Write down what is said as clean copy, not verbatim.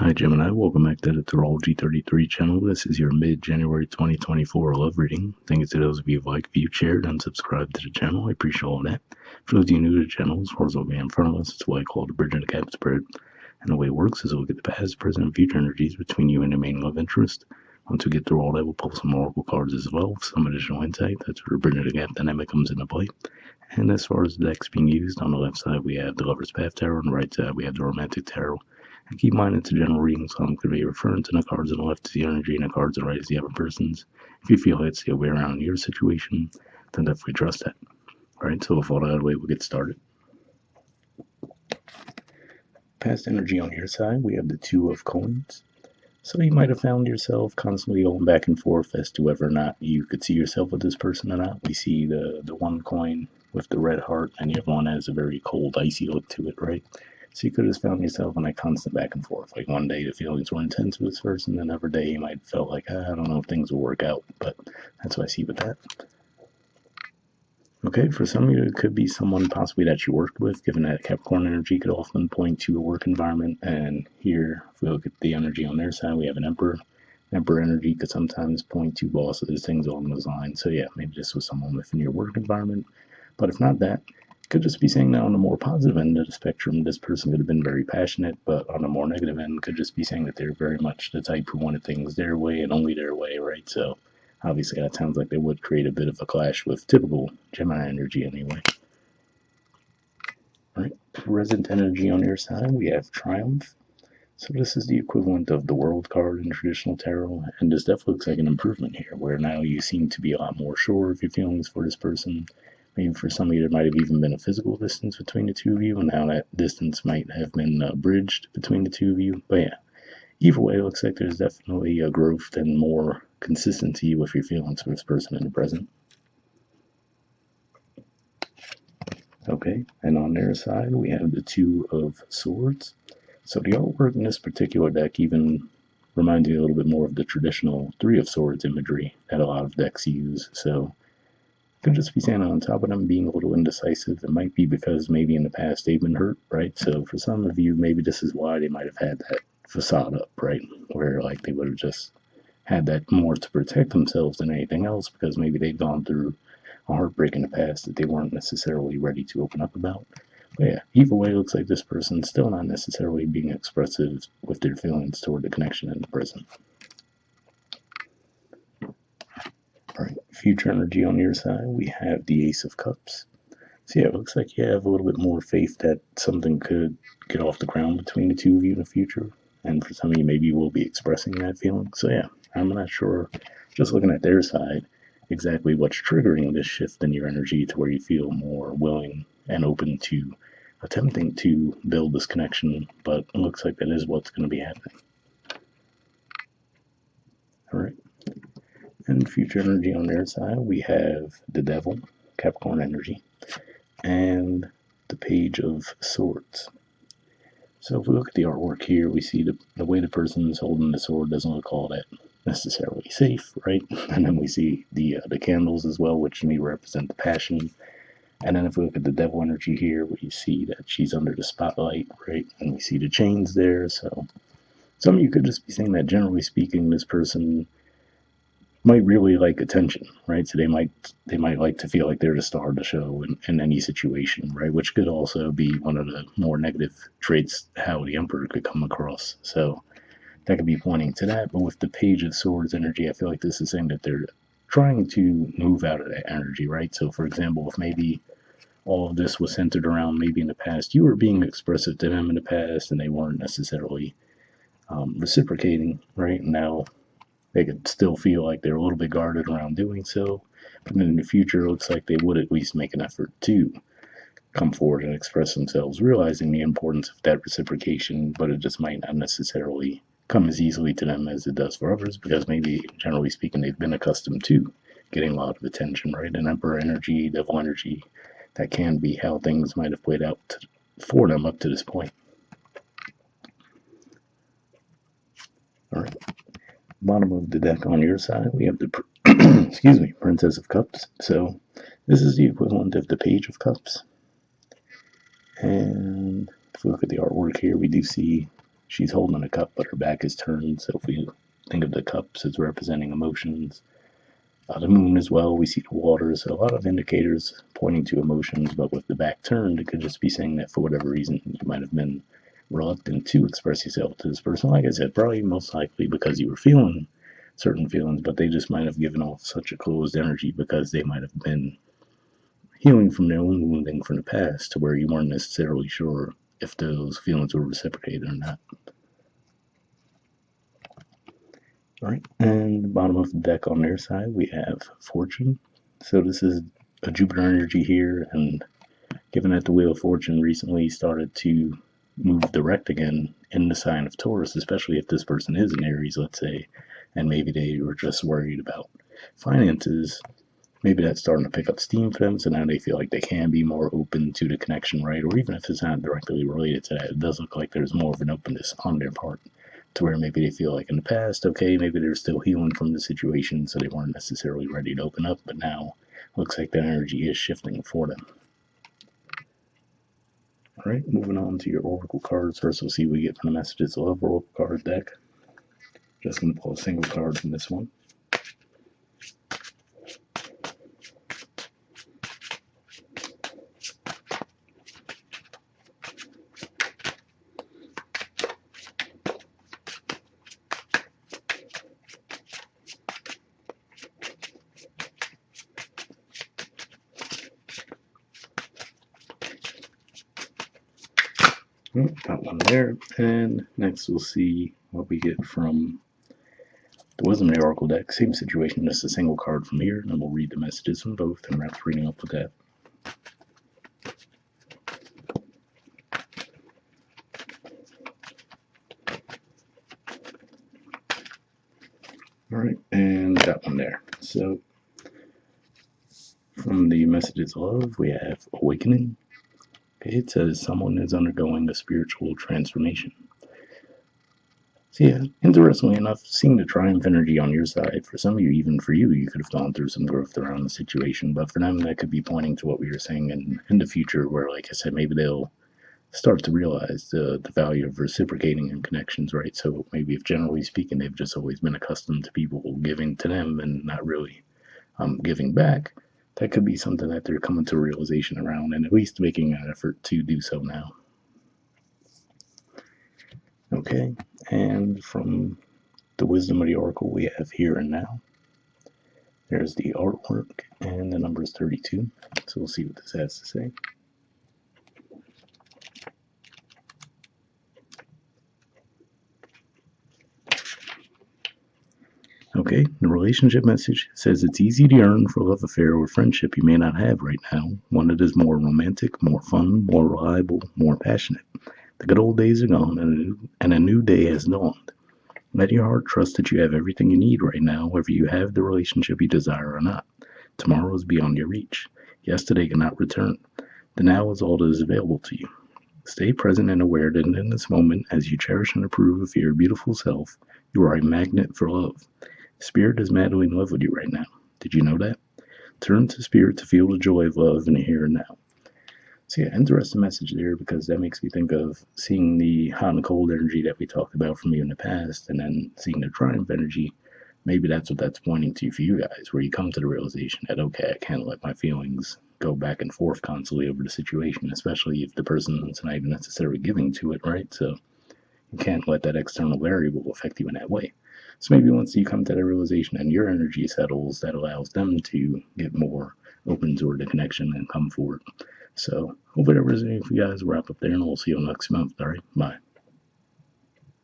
Hi Gemini, welcome back to the Astrology 33 channel. This is your mid-January 2024 love reading. Thank you to those of you who like, viewed, shared, and subscribed to the channel. I appreciate all that. For those of you new to the channel, as far as what we have in front of us, it's what I call the bridge and the gap spread. And the way it works is we'll get the past, present, and future energies between you and your main love interest. Once we get through all that, we'll pull some oracle cards as well for some additional insight. That's where the bridge and the gap dynamic comes into play. And as far as the decks being used, on the left side we have the Lover's Path Tarot, on the right side we have the Romantic Tarot. And keep in mind it's a general reading, so I'm going to be referring to the cards on the left as the energy and the cards on the right as the other person's. If you feel it's the other way around in your situation, then definitely trust that. Alright, so with all that out of the way, we'll get started. Past energy on your side, we have the Two of Coins. So you might have found yourself constantly going back and forth as to whether or not you could see yourself with this person or not. We see the one coin with the red heart, and the other one has a very cold, icy look to it, right? So you could have found yourself in a constant back and forth. Like one day the feelings were intense with this person, and another day you might have felt like, I don't know if things will work out, but that's what I see with that. Okay, for some of you, it could be someone possibly that you worked with, given that Capricorn energy could often point to a work environment. And here, if we look at the energy on their side, we have an Emperor. Emperor energy could sometimes point to bosses, things along those lines. So yeah, maybe this was someone within your work environment. But if not that, it could just be saying that on the more positive end of the spectrum, this person could have been very passionate, but on the more negative end, could just be saying that they're very much the type who wanted things their way and only their way, right? So obviously, that sounds like they would create a bit of a clash with typical Gemini energy anyway. All right, present energy on your side, we have Triumph. So this is the equivalent of the World card in traditional tarot, and this definitely looks like an improvement here, where now you seem to be a lot more sure of your feelings for this person. Maybe for some of you, there might have even been a physical distance between the two of you, and now that distance might have been bridged between the two of you. But yeah, either way, it looks like there's definitely a growth and more consistency with your feelings for this person in the present. Okay, and on their side, we have the Two of Swords. So the artwork in this particular deck even reminds me a little bit more of the traditional Three of Swords imagery that a lot of decks use. So could just be saying on top of them being a little indecisive. It might be because maybe in the past they've been hurt, right? So for some of you, maybe this is why they might have had that facade up, right? Where like they would have just had that more to protect themselves than anything else, because maybe they've gone through a heartbreak in the past that they weren't necessarily ready to open up about. But yeah, either way, it looks like this person's still not necessarily being expressive with their feelings toward the connection in the present. All right, future energy on your side, we have the Ace of Cups. So yeah, it looks like you have a little bit more faith that something could get off the ground between the two of you in the future. And for some of you, maybe you will be expressing that feeling. So yeah, I'm not sure, just looking at their side, exactly what's triggering this shift in your energy to where you feel more willing and open to attempting to build this connection. But it looks like that is what's going to be happening. All right. And future energy on their side, we have the Devil, Capricorn energy, and the Page of Swords. So if we look at the artwork here, we see the way the person's holding the sword doesn't look all that necessarily safe, right? And then we see the candles as well, which to me represent the passion. And then if we look at the Devil energy here, we see that she's under the spotlight, right? And we see the chains there. So some of you could just be saying that generally speaking, this person might really like attention, right? So they might like to feel like they're the star of the show in any situation, right? Which could also be one of the more negative traits how the Emperor could come across. So that could be pointing to that. But with the Page of Swords energy, I feel like this is saying that they're trying to move out of that energy, right? So for example, if maybe all of this was centered around maybe in the past you were being expressive to them in the past and they weren't necessarily reciprocating, right? Now they could still feel like they're a little bit guarded around doing so, but then in the future, it looks like they would at least make an effort to come forward and express themselves, realizing the importance of that reciprocation, but it just might not necessarily come as easily to them as it does for others, because maybe, generally speaking, they've been accustomed to getting a lot of attention, right? And Emperor energy, Devil energy, that can be how things might have played out for them up to this point. All right. Bottom of the deck on your side, we have the excuse me, Princess of Cups. So this is the equivalent of the Page of Cups. And if we look at the artwork here, we do see she's holding a cup, but her back is turned. So if we think of the cups as representing emotions, the moon as well, we see the water. So a lot of indicators pointing to emotions, but with the back turned, it could just be saying that for whatever reason you might have been reluctant to express yourself to this person. Like I said, probably most likely because you were feeling certain feelings, but they just might have given off such a closed energy because they might have been healing from their own wounding from the past to where you weren't necessarily sure if those feelings were reciprocated or not. All right, and the bottom of the deck on their side, we have Fortune. So this is a Jupiter energy here, and given that the Wheel of Fortune recently started to move direct again in the sign of Taurus, especially if this person is in Aries, let's say, and maybe they were just worried about finances, maybe that's starting to pick up steam for them, so now they feel like they can be more open to the connection, right? Or even if it's not directly related to that, it does look like there's more of an openness on their part to where maybe they feel like in the past, okay, maybe they're still healing from the situation, so they weren't necessarily ready to open up, but now looks like that energy is shifting for them. All right, moving on to your oracle cards. First, we'll see what we get from the Messages of Love oracle card deck. Just going to pull a single card from this one. Got one there. And next we'll see what we get from the Wisdom of the Oracle deck. Same situation, just a single card from here, and then we'll read the messages from both and wrap reading up with that. Alright, and got one there. So from the Messages of Love, we have Awakening. Okay, it says someone is undergoing a spiritual transformation. So yeah, interestingly enough, seeing the triumph energy on your side, for some of you, even for you, you could have gone through some growth around the situation, but for them, that could be pointing to what we were saying in the future, where, like I said, maybe they'll start to realize the value of reciprocating in connections, right? So maybe if generally speaking, they've just always been accustomed to people giving to them and not really giving back, that could be something that they're coming to a realization around and at least making an effort to do so now. Okay, and from the Wisdom of the Oracle, we have Here and Now. There's the artwork, and the number is 32. So we'll see what this has to say. Okay, the relationship message says it's easy to yearn for a love affair or friendship you may not have right now, one that is more romantic, more fun, more reliable, more passionate. The good old days are gone, and a new day has dawned. Let your heart trust that you have everything you need right now, whether you have the relationship you desire or not. Tomorrow is beyond your reach. Yesterday cannot return. The now is all that is available to you. Stay present and aware that in this moment, as you cherish and approve of your beautiful self, you are a magnet for love. Spirit is madly in love with you right now. Did you know that? Turn to Spirit to feel the joy of love in the here and now. So yeah, interesting message there, because that makes me think of seeing the hot and cold energy that we talked about from you in the past, and then seeing the triumph energy. Maybe that's what that's pointing to for you guys, where you come to the realization that, okay, I can't let my feelings go back and forth constantly over the situation, especially if the person's not even necessarily giving to it, right? So you can't let that external variable affect you in that way. So maybe once you come to that realization and your energy settles, that allows them to get more open toward the connection and come forward. So hopefully that resonates for you guys. We'll wrap up there, and we'll see you next month. All right, bye.